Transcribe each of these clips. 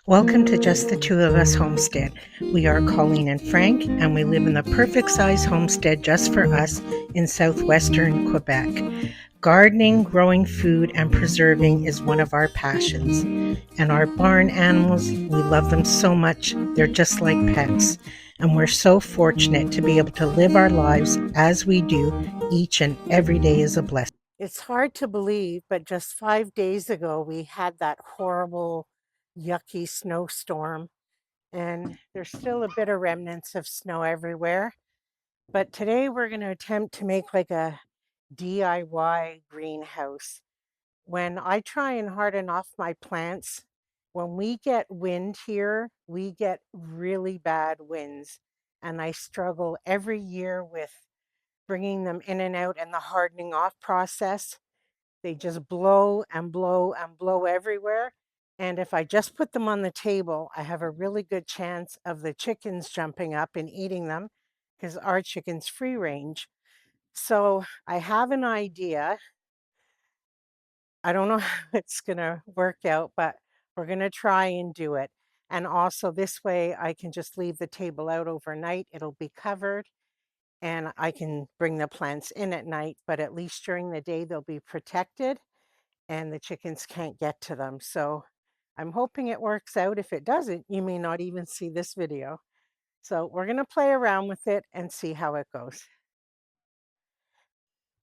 Welcome to Just the Two of Us Homestead. We are Colleen and Frank, and we live in the perfect size homestead just for us in southwestern Quebec. Gardening, growing food, and preserving is one of our passions. And our barn animals, we love them so much, they're just like pets. And we're so fortunate to be able to live our lives as we do. Each and every day is a blessing. It's hard to believe, but just 5 days ago, we had that horrible, yucky snowstorm, and there's still a bit of remnants of snow everywhere. But today, we're going to attempt to make like a DIY greenhouse. When I try and harden off my plants, when we get wind here, we get really bad winds. And I struggle every year with bringing them in and out and the hardening off process. They just blow and blow and blow everywhere. And if I just put them on the table, I have a really good chance of the chickens jumping up and eating them because our chicken's free range. So I have an idea. I don't know how it's going to work out, but we're going to try and do it. And also this way I can just leave the table out overnight. It'll be covered and I can bring the plants in at night, but at least during the day they'll be protected and the chickens can't get to them. So I'm hoping it works out. If it doesn't, you may not even see this video. So we're going to play around with it and see how it goes.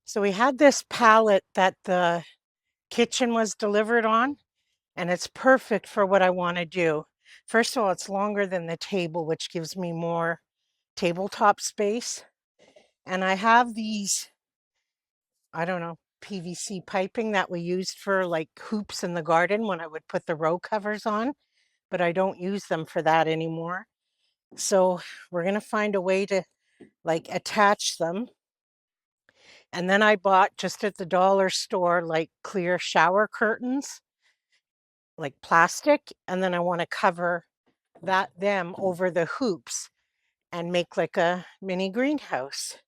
So we had this pallet that the kitchen was delivered on, and it's perfect for what I want to do. First of all, it's longer than the table, which gives me more tabletop space. And I have these, I don't know, PVC piping that we used for like hoops in the garden when I would put the row covers on, but I don't use them for that anymore. So we're going to find a way to like attach them. And then I bought just at the dollar store like clear shower curtains, like plastic, and then I want to cover them over the hoops and make like a mini greenhouse.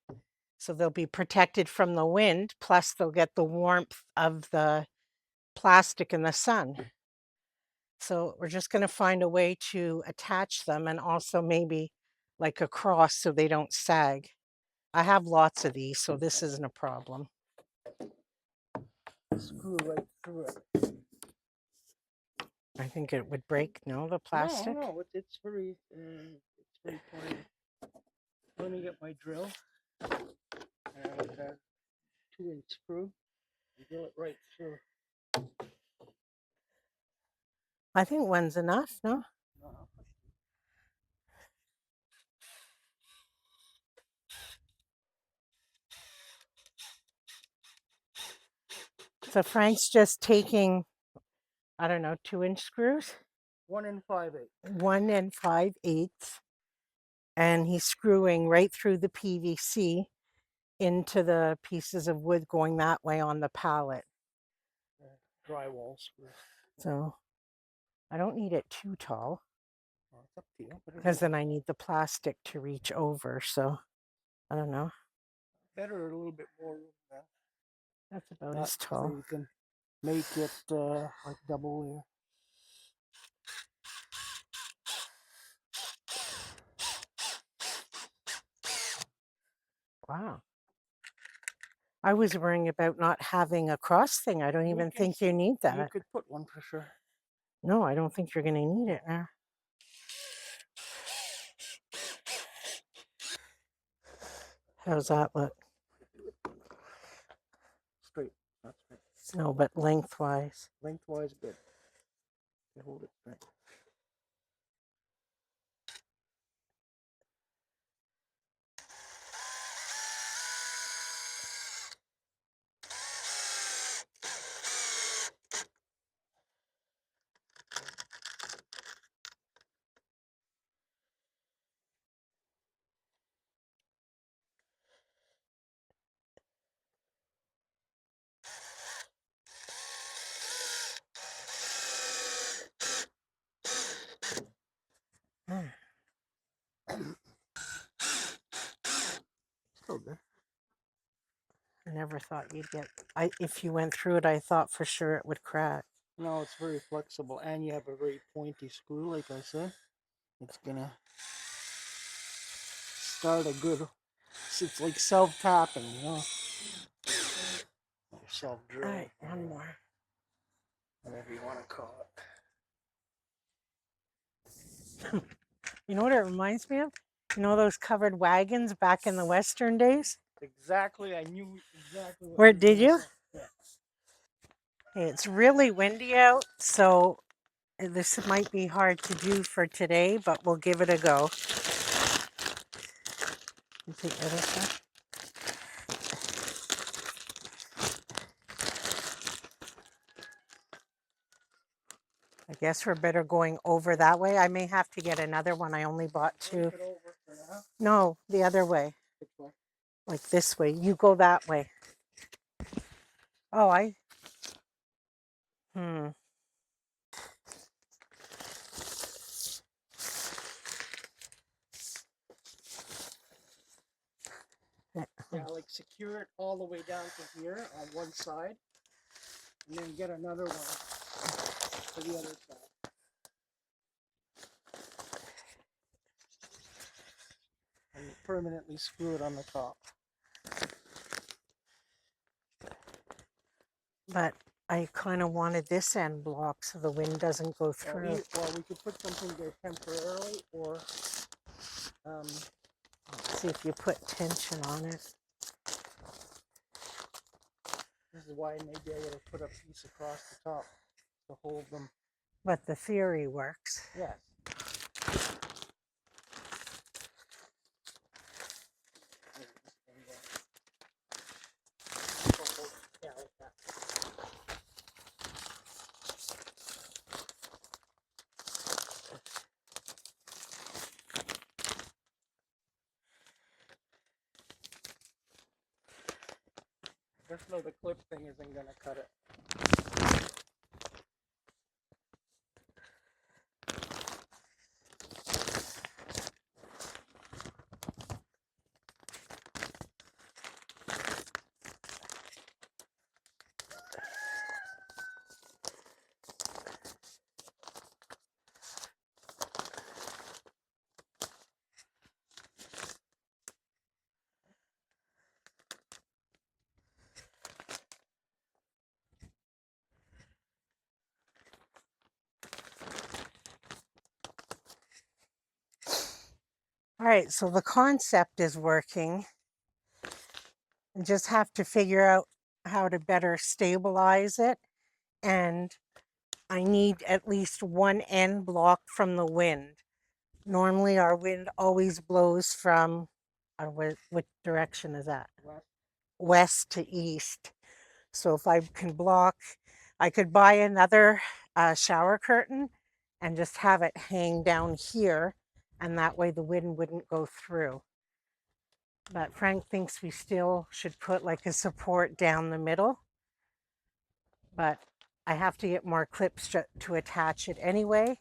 So they'll be protected from the wind, plus they'll get the warmth of the plastic in the sun. So we're just going to find a way to attach them and also maybe like a cross so they don't sag. I have lots of these, so this isn't a problem. Screw right through it. I think it would break, no, the plastic? No, it's very pliable. Let me get my drill and a 2-inch screw and drill it right through. I think one's enough, no? So Frank's just taking, I don't know, 2-inch screws? 1 5/8. 1 5/8, and he's screwing right through the PVC into the pieces of wood going that way on the pallet. Drywall screw. So I don't need it too tall It's up to you. because then I need the plastic to reach over. So I don't know. Better a little bit more room now. That's about as tall. So you can make it like double layer. Wow. I was worrying about not having a cross thing. I don't even think you need that. You could put one for sure. No, I don't think you're going to need it now. How's that look? Straight. That's right. No, but lengthwise. Lengthwise, good. You hold it straight. Still good. I never thought you'd get, if you went through it, I thought for sure it would crack. No, it's very flexible, and you have a very pointy screw, like I said. It's gonna start a good. It's like self-tapping, you know, or All self-drilling, right, one more. whatever you want to call You know what it reminds me of? You know those covered wagons back in the Western days? it. Exactly, I knew exactly what Where you were did gonna you? say. Yeah. Hey, it's really windy out, so this might be hard to do for today, but we'll give it a go. You take the other side? I guess we're better going over that way. I may have to get another one. I only bought Take two. it over for now. No, the other way, Which way? like this way. You go that way. Oh, hmm. Yeah, like secure it all the way down to here on one side, and then get another one for the other side, and permanently screw it on the top. But I kind of wanted this end blocked so the wind doesn't go through. Well, we could put something there temporarily, or See if you put tension on it. this is why maybe I would have put a piece across the top to hold them. But the theory works. Yes. Yeah, like that. Just know the clip thing isn't gonna cut it. All right, so the concept is working. I just have to figure out how to better stabilize it. And I need at least one end blocked from the wind. Normally our wind always blows from, what direction is that? Left. West to east. So if I can block, I could buy another shower curtain and just have it hang down here, and that way the wind wouldn't go through. But Frank thinks we still should put like a support down the middle, but I have to get more clips to attach it anyway.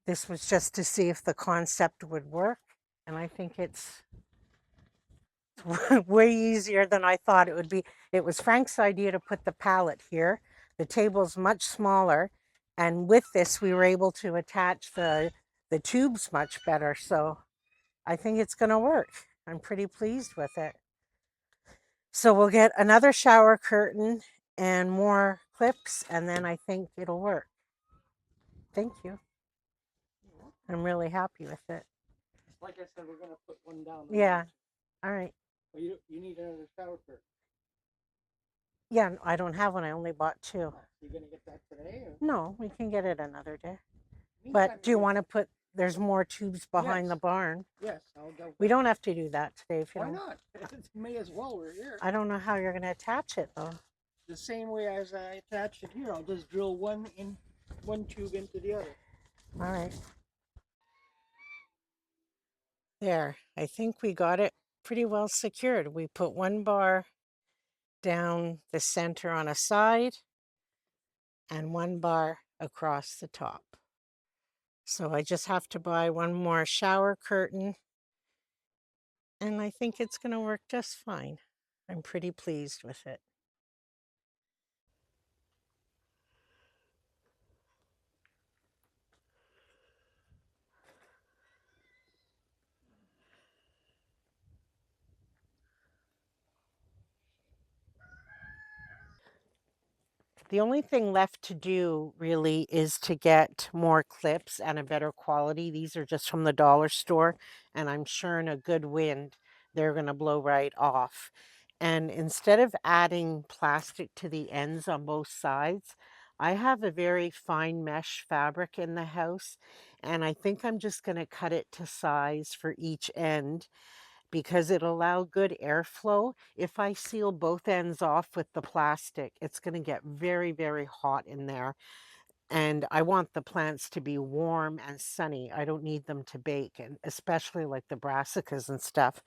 This was just to see if the concept would work, and I think it's way easier than I thought it would be. It was Frank's idea to put the pallet here. The table's much smaller, and with this we were able to attach the tubes much better. So I think it's going to work. I'm pretty pleased with it. So we'll get another shower curtain and more clips, and then I think it'll work. Thank you. I'm really happy with it. Like I said, we're gonna put one down. Yeah. All right. Well, you need another shower curtain. Yeah, I don't have one. I only bought two. So you're gonna get that today, or? No, we can get it another day. Meantime, But do you want to put, there's more tubes behind the Yes. barn. Yes, I'll go. We don't have to do that today if you Why don't. not? May as well. We're here. I don't know how you're going to attach it though. The same way as I attached it here. I'll just drill one tube into the other. All right. There, I think we got it pretty well secured. We put one bar down the center on a side and one bar across the top. So I just have to buy one more shower curtain, and I think it's going to work just fine. I'm pretty pleased with it. The only thing left to do really is to get more clips and a better quality. These are just from the dollar store, and I'm sure in a good wind, they're going to blow right off. And instead of adding plastic to the ends on both sides, I have a very fine mesh fabric in the house, and I think I'm just going to cut it to size for each end because it'll allow good airflow. If I seal both ends off with the plastic, it's going to get very, very hot in there. And I want the plants to be warm and sunny. I don't need them to bake, and especially like the brassicas and stuff.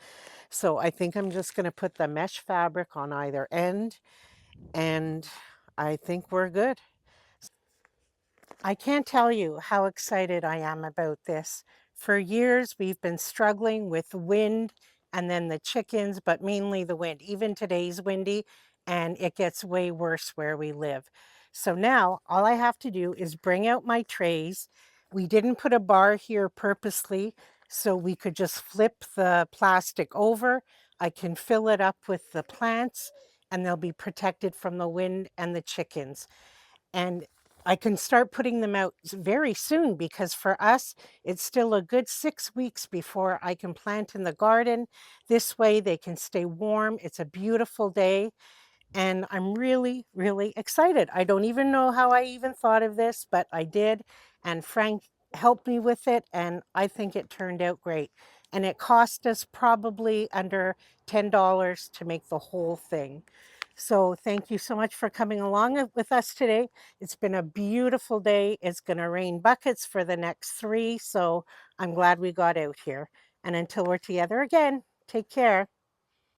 So I think I'm just going to put the mesh fabric on either end, and I think we're good. I can't tell you how excited I am about this. For years, we've been struggling with wind and then the chickens, but mainly the wind. Even today's windy, and it gets way worse where we live. So now all I have to do is bring out my trays. We didn't put a bar here purposely, so we could just flip the plastic over. I can fill it up with the plants, and they'll be protected from the wind and the chickens. And I can start putting them out very soon because for us, it's still a good 6 weeks before I can plant in the garden. This way they can stay warm. It's a beautiful day. And I'm really, really excited. I don't even know how I even thought of this, but I did. And Frank helped me with it. And I think it turned out great. And it cost us probably under $10 to make the whole thing. So thank you so much for coming along with us today. It's been a beautiful day. It's going to rain buckets for the next 3. So I'm glad we got out here. And until we're together again, take care.